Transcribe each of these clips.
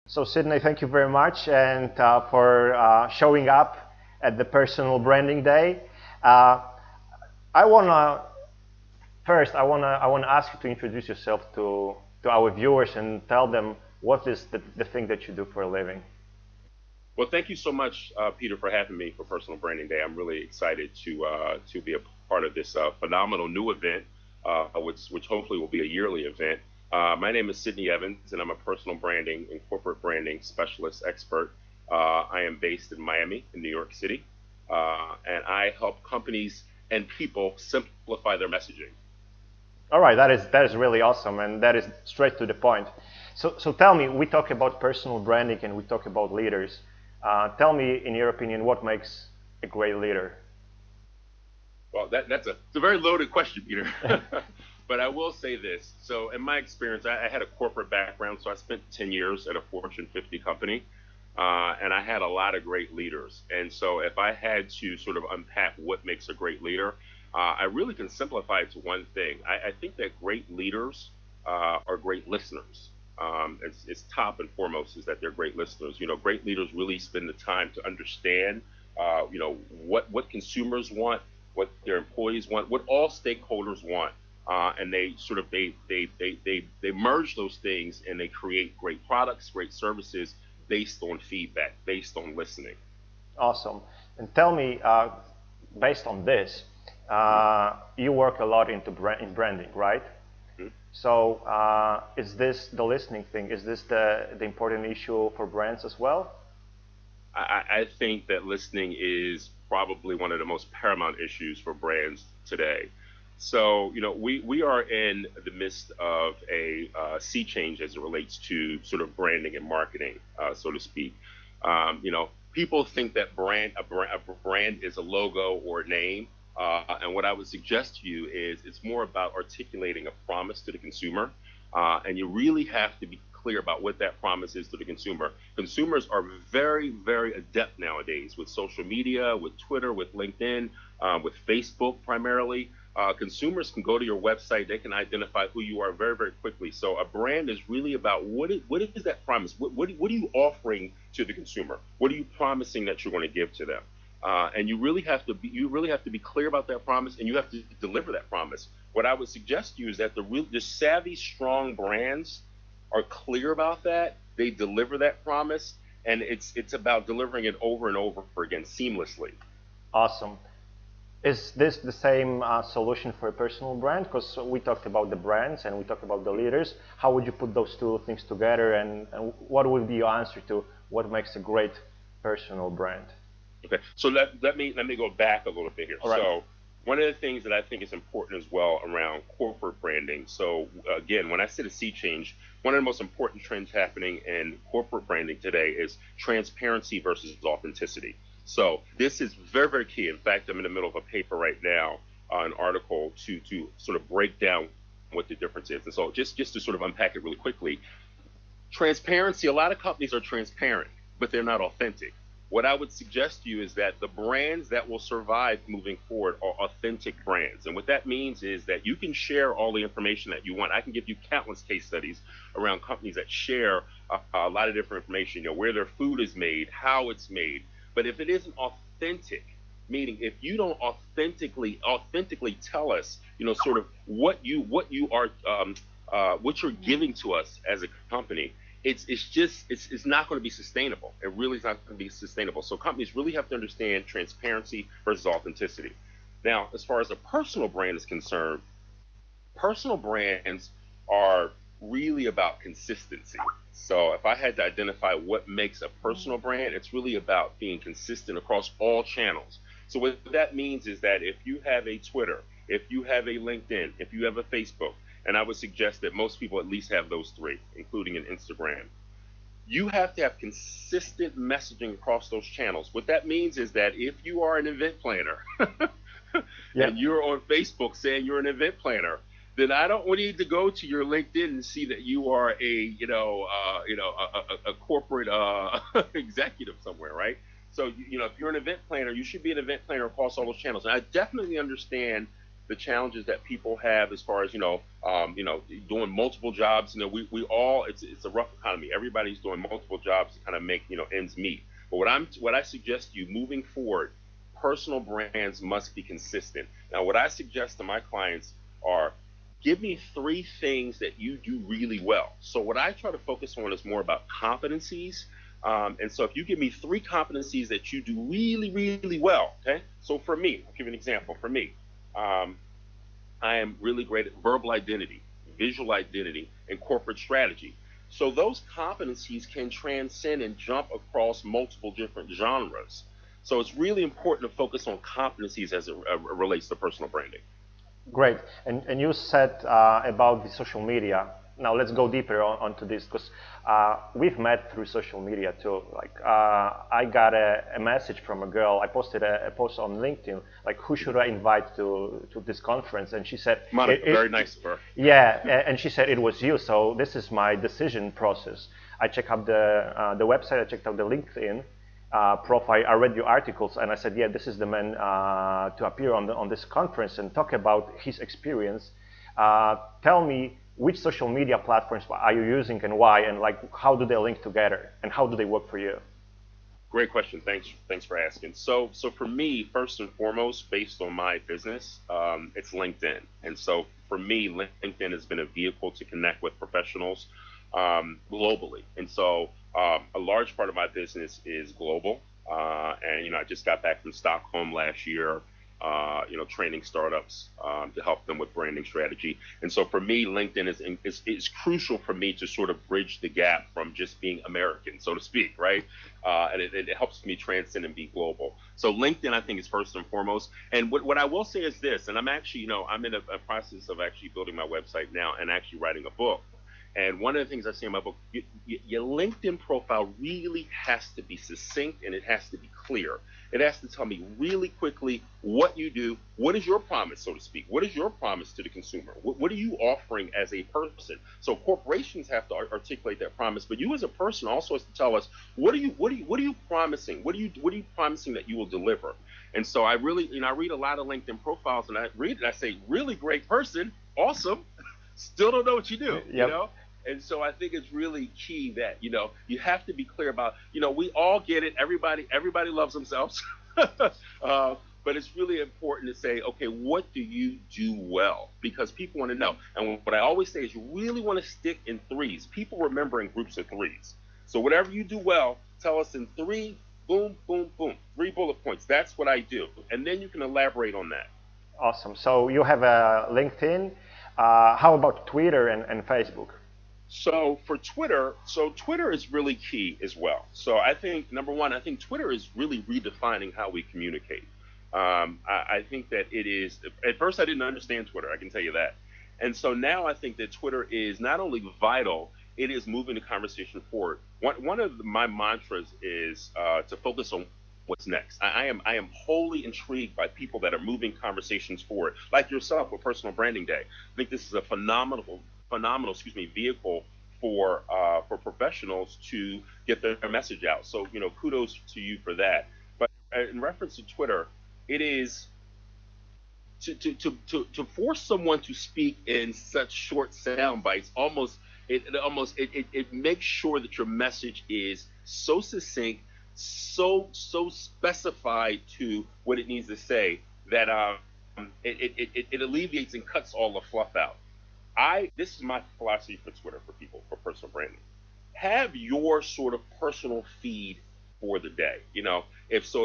So Sidney, thank you very much and for showing up at the Personal Branding Day. Uh, I wanna first I wanna ask you to introduce yourself to our viewers and tell them what is the thing that you do for a living. Well, thank you so much, Peter, for having me for Personal Branding Day. I'm really excited to be a part of this phenomenal new event, which hopefully will be a yearly event. My name is Sidney Evans, and I'm a personal branding and corporate branding specialist expert. I am based in Miami, in New York City, and I help companies and people simplify their messaging. All right, that is really awesome, and that is straight to the point. So tell me, we talk about personal branding and we talk about leaders. Tell me, in your opinion, what makes a great leader? Well, it's a very loaded question, Peter. But I will say this. So, in my experience, I had a corporate background, so I spent 10 years at a Fortune 50 company, and I had a lot of great leaders. And so, if I had to sort of unpack what makes a great leader, I really can simplify it to one thing. I think that great leaders are great listeners. It's top and foremost is that they're great listeners. Great leaders really spend the time to understand, what consumers want, what their employees want, what all stakeholders want, and they sort of they merge those things and they create great products, great services based on feedback, based on listening. Awesome. And tell me, based on this, Mhm. you work a lot in branding, right? Mhm. So is this the listening thing? Is this the important issue for brands as well? I think that listening is probably one of the most paramount issues for brands today. So, we are in the midst of a sea change as it relates to sort of branding and marketing, so to speak. People think that a brand is a logo or a name. And what I would suggest to you is it's more about articulating a promise to the consumer. And you really have to be clear about what that promise is to the consumer. Consumers are very, very adept nowadays with social media, with Twitter, with LinkedIn, with Facebook primarily. Consumers can go to your website, they can identify who you are very, very quickly. So a brand is really about what is that promise? What are you offering to the consumer? What are you promising that you're going to give to them? And you really have to be clear about that promise, and you have to deliver that promise. What I would suggest to you is that the savvy, strong brands are clear about that. They deliver that promise, and it's about delivering it over and over again seamlessly. Awesome. Is this the same solution for a personal brand? Because we talked about the brands and we talked about the leaders. How would you put those two things together, and what would be your answer to what makes a great personal brand? Okay, so let me go back a little bit here. All right. So one of the things that I think is important as well around corporate branding. So again, when I say the sea change, one of the most important trends happening in corporate branding today is transparency versus authenticity. So this is very, very key. In fact, I'm in the middle of a paper right now, an article to sort of break down what the difference is. And so just to sort of unpack it really quickly, transparency, a lot of companies are transparent, but they're not authentic. What I would suggest to you is that the brands that will survive moving forward are authentic brands. And what that means is that you can share all the information that you want. I can give you countless case studies around companies that share a lot of different information, where their food is made, how it's made. But if it isn't authentic, meaning if you don't authentically tell us, sort of what you are what you're giving to us as a company, it's not going to be sustainable. It really is not going to be sustainable. So companies really have to understand transparency versus authenticity. Now, as far as a personal brand is concerned, personal brands are really about consistency. So if I had to identify what makes a personal brand, it's really about being consistent across all channels. So what that means is that if you have a Twitter, if you have a LinkedIn, if you have a Facebook, and I would suggest that most people at least have those three, including an Instagram, you have to have consistent messaging across those channels. What that means is that if you are an event planner Yeah. and you're on Facebook saying you're an event planner, then I don't need to go to your LinkedIn and see that you are a corporate executive somewhere, right? So if you're an event planner, you should be an event planner across all those channels. And I definitely understand the challenges that people have as far as doing multiple jobs. We all it's a rough economy. Everybody's doing multiple jobs to kind of make ends meet. But what I suggest to you moving forward, personal brands must be consistent. Now, what I suggest to my clients are give me three things that you do really well. So what I try to focus on is more about competencies. And so if you give me three competencies that you do really, really well, okay? So for me, I'll give you an example. For me, I am really great at verbal identity, visual identity, and corporate strategy. So those competencies can transcend and jump across multiple different genres. So it's really important to focus on competencies as it relates to personal branding. Great. And you said about the social media. Now let's go deeper onto this, because we've met through social media too. Like I got a message from a girl. I posted a post on LinkedIn, like, who should I invite to this conference? And she said, very nice of her. Yeah, and she said it was you. So this is my decision process. I checked out the website. I checked out the LinkedIn profile. I read your articles, and I said, yeah, this is the man to appear on this conference and talk about his experience. Tell me, which social media platforms are you using and why, and like how do they link together and how do they work for you? Great question. Thanks for asking. So for me, first and foremost, based on my business, it's LinkedIn. And so for me, LinkedIn has been a vehicle to connect with professionals globally. And so a large part of my business is global. And I just got back from Stockholm last year. Training startups to help them with branding strategy. And so for me, LinkedIn is crucial for me to sort of bridge the gap from just being American, so to speak, right? And it helps me transcend and be global. So LinkedIn, I think, is first and foremost. And what I will say is this, and I'm actually, I'm in a process of actually building my website now and actually writing a book. And one of the things I say in my book, your LinkedIn profile really has to be succinct and it has to be clear. It has to tell me really quickly what you do. What is your promise, so to speak? What is your promise to the consumer? What are you offering as a person? So corporations have to articulate that promise, but you as a person also has to tell us what are you promising? What are you promising that you will deliver? And so I really, I read a lot of LinkedIn profiles and I read it and I say, really great person, awesome. Still don't know what you do, Yep. And so I think it's really key that, you have to be clear about, we all get it. Everybody loves themselves. But it's really important to say, okay, what do you do well? Because people want to know. And what I always say is you really want to stick in threes. People remember in groups of threes. So whatever you do well, tell us in three, boom, boom, boom, 3 bullet points. That's what I do. And then you can elaborate on that. Awesome. So you have a LinkedIn. How about Twitter and Facebook? So for Twitter, Twitter is really key as well. So I think, number one, I think Twitter is really redefining how we communicate. I think that it is, at first I didn't understand Twitter, I can tell you that. And so now I think that Twitter is not only vital, it is moving the conversation forward. One of my mantras is to focus on what's next. I am wholly intrigued by people that are moving conversations forward, like yourself with Personal Branding Day. I think this is a phenomenal vehicle for professionals to get their message out. So kudos to you for that. But in reference to Twitter, it is to force someone to speak in such short sound bites. It makes sure that your message is so succinct, so specified to what it needs to say that it alleviates and cuts all the fluff out. This is my philosophy for Twitter for people for personal branding. Have your sort of personal feed for the day. If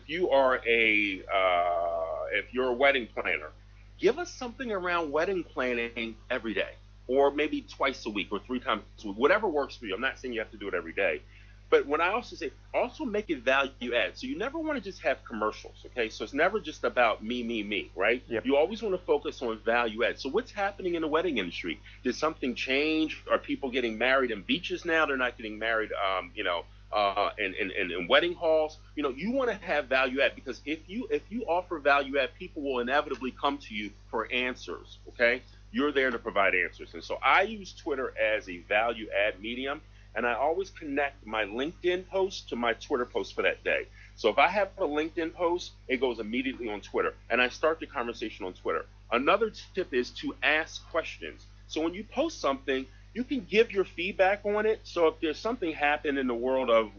you are if you're a wedding planner, give us something around wedding planning every day, or maybe twice a week or 3 times a week, whatever works for you. I'm not saying you have to do it every day. But when I also say, also make it value add. So you never want to just have commercials, okay? So it's never just about me, right? Yep. You always want to focus on value add. So what's happening in the wedding industry? Did something change? Are people getting married in beaches now? They're not getting married, in wedding halls. You want to have value add, because if you offer value add, people will inevitably come to you for answers, okay? You're there to provide answers. And so I use Twitter as a value add medium. And I always connect my LinkedIn post to my Twitter post for that day. So if I have a LinkedIn post, it goes immediately on Twitter. And I start the conversation on Twitter. Another tip is to ask questions. So when you post something, you can give your feedback on it. So if there's something happened in the world of,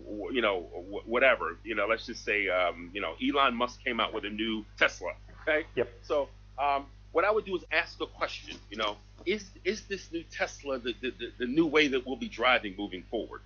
whatever, let's just say, Elon Musk came out with a new Tesla. Okay. Yep. So what I would do is ask a question. Is this new Tesla the new way that we'll be driving moving forward?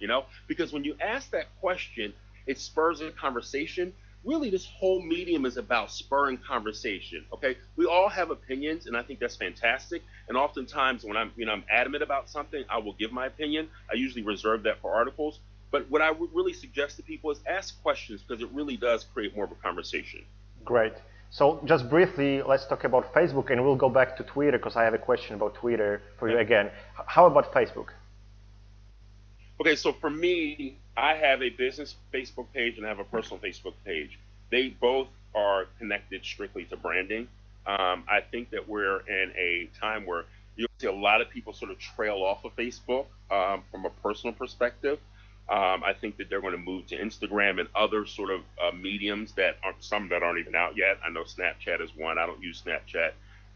Because when you ask that question, it spurs a conversation. Really, this whole medium is about spurring conversation. Okay, we all have opinions, and I think that's fantastic. And oftentimes, when I'm adamant about something, I will give my opinion. I usually reserve that for articles. But what I would really suggest to people is ask questions, because it really does create more of a conversation. Great. So just briefly, let's talk about Facebook, and we'll go back to Twitter, because I have a question about Twitter for you again. How about Facebook? Okay, so for me, I have a business Facebook page and I have a personal Facebook page. They both are connected strictly to branding. I think that we're in a time where you'll see a lot of people sort of trail off of Facebook from a personal perspective. I think that they're going to move to Instagram and other sort of mediums that aren't, some that aren't even out yet. I know Snapchat is one. I don't use Snapchat.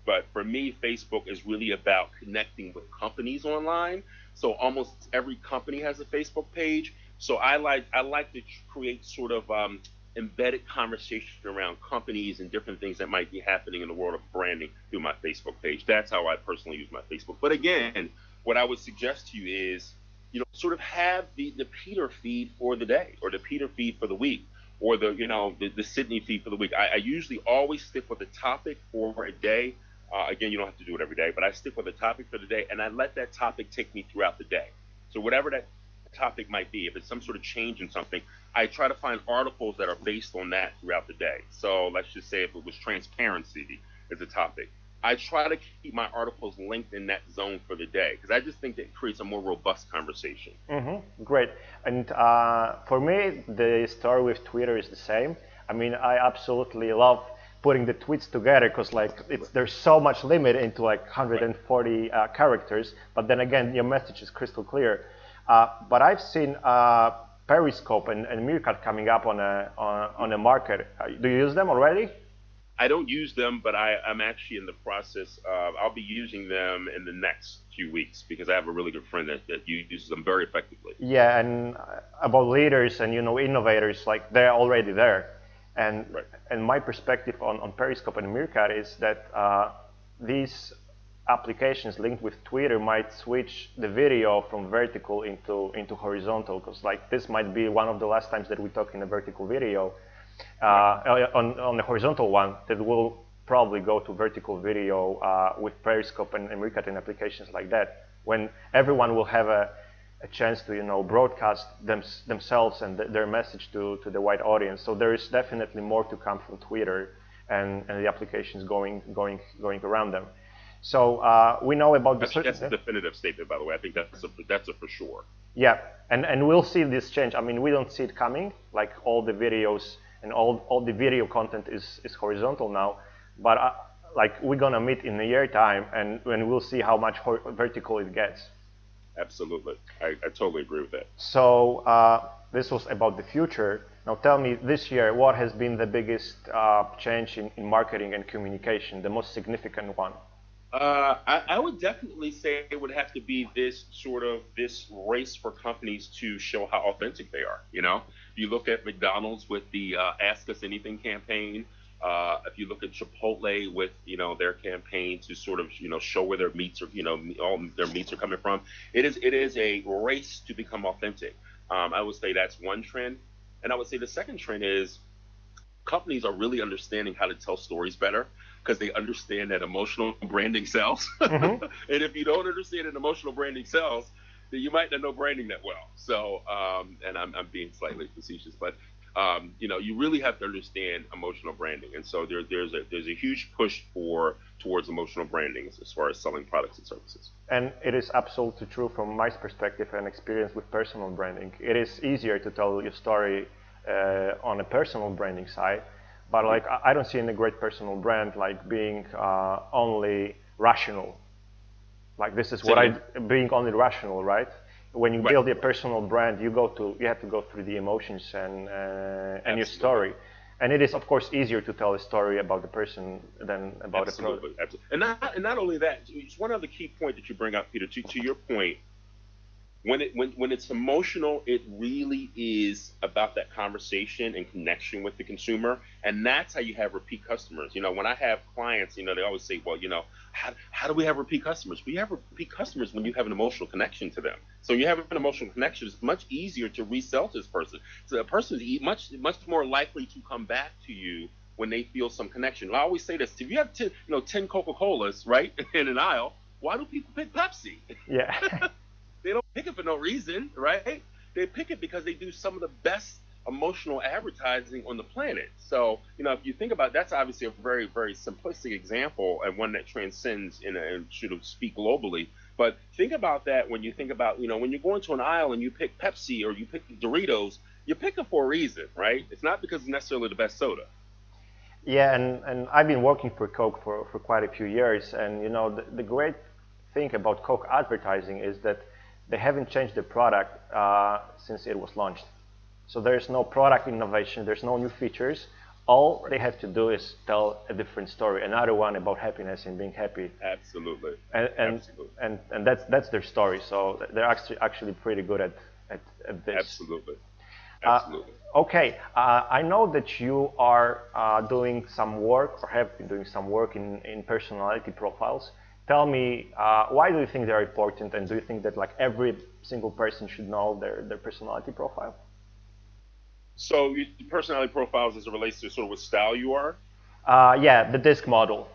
But for me, Facebook is really about connecting with companies online. So almost every company has a Facebook page. So I like to create sort of embedded conversation around companies and different things that might be happening in the world of branding through my Facebook page. That's how I personally use my Facebook. But again, what I would suggest to you is, sort of have the Peter feed for the day, or the Peter feed for the week, or the Sidney feed for the week. I usually always stick with a topic for a day. Again, you don't have to do it every day, but I stick with a topic for the day, and I let that topic take me throughout the day. So whatever that topic might be, if it's some sort of change in something, I try to find articles that are based on that throughout the day. So let's just say if it was transparency as a topic, I try to keep my articles linked in that zone for the day, because I just think that creates a more robust conversation. Great. And for me, the story with Twitter is the same. I mean, I absolutely love putting the tweets together, because there's so much limit into 140 characters. But then again, your message is crystal clear. But I've seen Periscope and Meerkat coming up on a market. Do you use them already? I don't use them, but I'm actually in the process of, I'll be using them in the next few weeks, because I have a really good friend that uses them very effectively. Yeah, and about leaders and innovators, they're already there. And Right. and my perspective on Periscope and Meerkat is that these applications linked with Twitter might switch the video from vertical into horizontal, because this might be one of the last times that we talk in a vertical video. On the horizontal one, that will probably go to vertical video with Periscope and Meerkat and applications like that, when everyone will have a chance to broadcast themselves and their message to the wide audience. So there is definitely more to come from Twitter and the applications going around them. So we know about the. I think that's a definitive statement, by the way. I think that's a for sure. Yeah, and we'll see this change. I mean, we don't see it coming. All the videos and all the video content is horizontal now, but we're gonna meet in a year time, and we'll see how much vertical it gets. Absolutely, I totally agree with that. So this was about the future. Now tell me, this year, what has been the biggest change in marketing and communication, the most significant one? I would definitely say it would have to be this race for companies to show how authentic they are. You look at McDonald's with the Ask Us Anything campaign. If you look at Chipotle with their campaign to sort of show where their meats are all their meats are coming from. It is a race to become authentic. I would say that's one trend, and I would say the second trend is companies are really understanding how to tell stories better, because they understand that emotional branding sells. Mm-hmm. And if you don't understand that emotional branding sells, then you might not know branding that well. So, and I'm being slightly facetious, but you really have to understand emotional branding. And so there's a huge push towards emotional branding as far as selling products and services. And it is absolutely true from my perspective and experience with personal branding. It is easier to tell your story on a personal branding side, but I don't see any great personal brand being only rational. This is being only rational, right? When you build a personal brand, you have to go through the emotions and your story. And it is, of course, easier to tell a story about the person than about a product. Absolutely, absolutely. And not only that, it's one other key point that you bring up, Peter. To your point, when it's emotional, it really is about that conversation and connection with the consumer, and that's how you have repeat customers. When I have clients, they always say, well, how do we have repeat customers? We have repeat customers when you have an emotional connection to them. So you have an emotional connection, it's much easier to resell to this person. So a person is much more likely to come back to you when they feel some connection. I always say this: if you have 10 Coca-Colas, right, in an aisle, why do people pick Pepsi? Yeah. They don't pick it for no reason, right? They pick it because they do some of the best emotional advertising on the planet. So, if you think about it, that's obviously a very, very simplistic example and one that transcends and should speak globally. But think about that when you think about, when you go into an aisle and you pick Pepsi or you pick Doritos, you pick them for a reason, right? It's not because it's necessarily the best soda. Yeah, and I've been working for Coke for quite a few years, and the great thing about Coke advertising is that they haven't changed the product since it was launched. So there's no product innovation, there's no new features. All they have to do is tell a different story, another one about happiness and being happy. Absolutely. And Absolutely. and that's their story. So they're actually pretty good at this. Absolutely. Uh, Absolutely. okay, I know that you are doing some work or have been doing some work in personality profiles. Tell me, why do you think they're important, and do you think that like every single person should know their personality profile? So, personality profiles as it relates to sort of what style you are. Yeah, the disc model.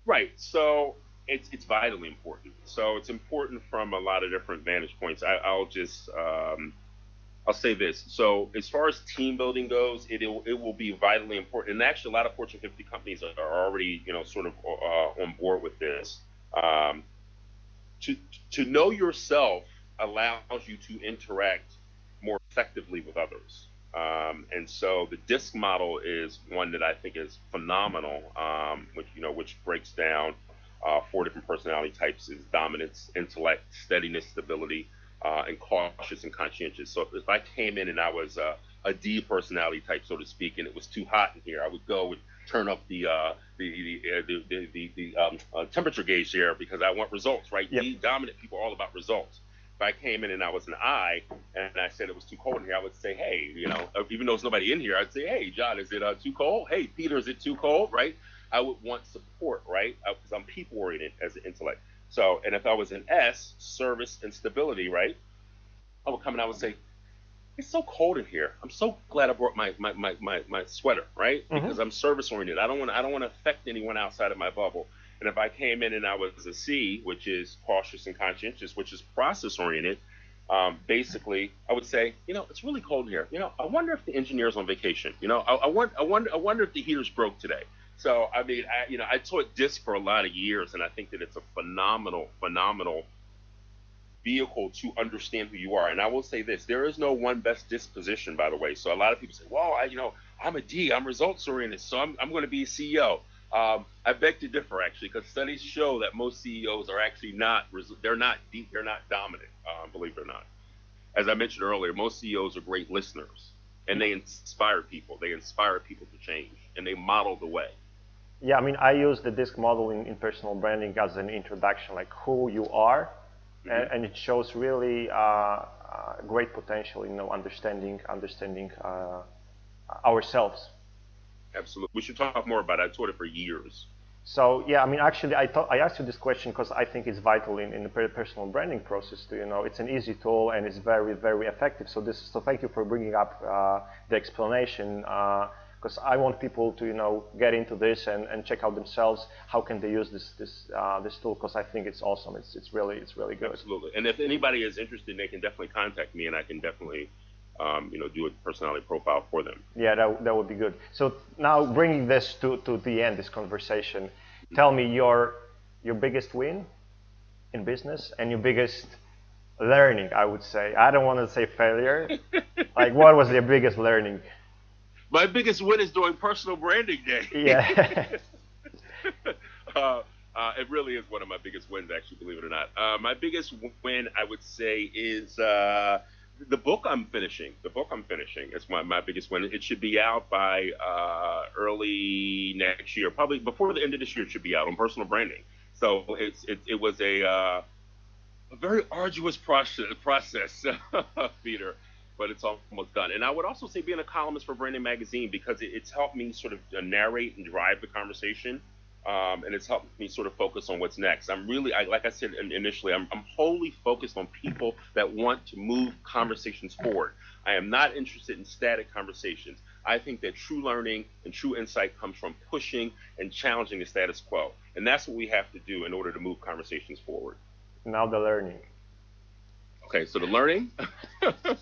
Right. So it's vitally important. So it's important from a lot of different vantage points. I'll say this. So as far as team building goes, it will be vitally important. And actually, a lot of Fortune 50 companies are already sort of on board with this. Um, to to know yourself allows you to interact more effectively with others. And so the DISC model is one that I think is phenomenal, which breaks down four different personality types: is dominance, intellect, steadiness, stability, and cautious and conscientious. So if I came in and I was a D personality type, so to speak, and it was too hot in here, I would go and turn up the temperature gauge there because I want results, right? Yep. D dominant people are all about results. If I came in and I was an I and I said it was too cold in here, I would say, hey, even though there's nobody in here, I'd say, hey, John, is it too cold? Hey, Peter, is it too cold? Right? I would want support, right? Because I'm people oriented as an intellect. So, and if I was an S, service and stability, right? I would come and I would say, it's so cold in here. I'm so glad I brought my sweater, right? Hmm. Because I'm service oriented. I don't want to affect anyone outside of my bubble. And if I came in and I was a C, which is cautious and conscientious, which is process oriented, basically I would say, it's really cold in here. I wonder if the engineer's on vacation. I wonder if the heater's broke today. So I mean, I taught disc for a lot of years, and I think that it's a phenomenal, phenomenal vehicle to understand who you are. And I will say this: there is no one best disposition, by the way. So a lot of people say, "Well, I'm a D. I'm results oriented, so I'm going to be a CEO." I beg to differ, actually, because studies show that most CEOs are actually not. They're not deep. They're not dominant. Believe it or not. As I mentioned earlier, most CEOs are great listeners, and they inspire people. They inspire people to change, and they model the way. Yeah, I mean, I use the disc model in personal branding as an introduction, like who you are, Hmm. and it shows really great potential, understanding ourselves. Absolutely. We should talk more about it. I taught it for years. So yeah, I mean, actually, I asked you this question because I think it's vital in the personal branding process. It's an easy tool and it's very, very effective. So thank you for bringing up the explanation because I want people to get into this and check out themselves how can they use this tool because I think it's awesome. It's really good. Absolutely. And if anybody is interested, they can definitely contact me, and I can definitely, do a personality profile for them. Yeah, that would be good. So now bringing this to the end, this conversation, Mhm. tell me your biggest win in business and your biggest learning, I would say. I don't want to say failure. Like, what was your biggest learning? My biggest win is doing personal branding day. Yeah. uh, it really is one of my biggest wins, actually, believe it or not. My biggest win, I would say, is The book I'm finishing. The book I'm finishing is my biggest one. It should be out by early next year, probably before the end of this year. It should be out on personal branding. So it was a very arduous process, Peter, but it's almost done. And I would also say being a columnist for Branding Magazine because it's helped me sort of narrate and drive the conversation. And it's helped me sort of focus on what's next. Like I said initially, I'm wholly focused on people that want to move conversations forward. I am not interested in static conversations. I think that true learning and true insight comes from pushing and challenging the status quo. And that's what we have to do in order to move conversations forward. Now the learning. Okay, so the learning, the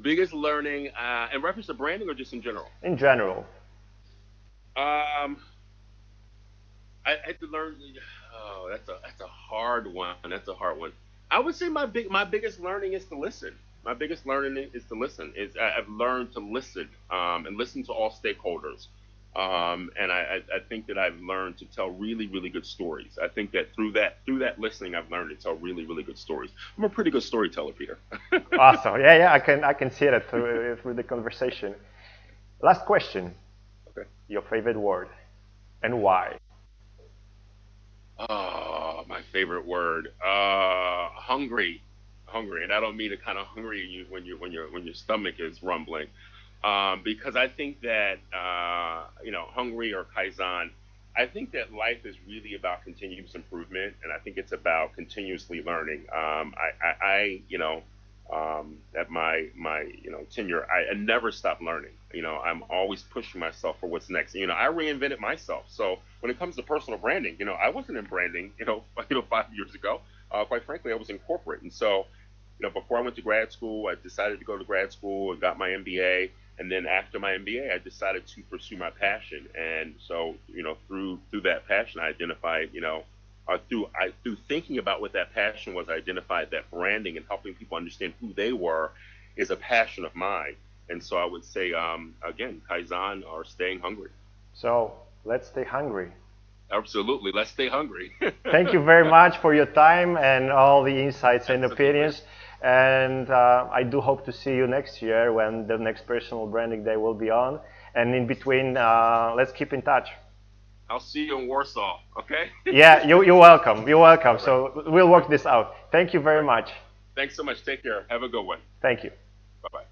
biggest learning in reference to branding or just in general? In general. Um, I had to learn. Oh, that's a hard one. That's a hard one. I would say my biggest learning is to listen. My biggest learning is to listen. I've learned to listen and listen to all stakeholders. And I think that I've learned to tell really really good stories. I think that through that listening, I've learned to tell really really good stories. I'm a pretty good storyteller, Peter. Awesome. Yeah, yeah. I can see that through the conversation. Last question. Okay. Your favorite word and why? Oh, my favorite word. Hungry, hungry, and I don't mean the kind of hungry when your stomach is rumbling, because I think that hungry or kaizen. I think that life is really about continuous improvement, and I think it's about continuously learning. At my tenure, I never stopped learning. I'm always pushing myself for what's next. I reinvented myself. So when it comes to personal branding, I wasn't in branding, 5 years ago. Quite frankly, I was in corporate, and so before I went to grad school, I decided to go to grad school and got my MBA. And then after my MBA, I decided to pursue my passion. And so, through that passion, I identified, through thinking about what that passion was, I identified that branding and helping people understand who they were is a passion of mine. And so I would say, again, Kaizen or staying hungry. So let's stay hungry. Absolutely. Let's stay hungry. Thank you very much for your time and all the insights and Absolutely. opinions. And I do hope to see you next year when the next personal branding day will be on. And in between, let's keep in touch. I'll see you in Warsaw. Okay. Yeah, you're welcome. You're welcome. All right. So we'll work this out. Thank you All very right. much. Thanks so much. Take care. Have a good one. Thank you. Bye bye.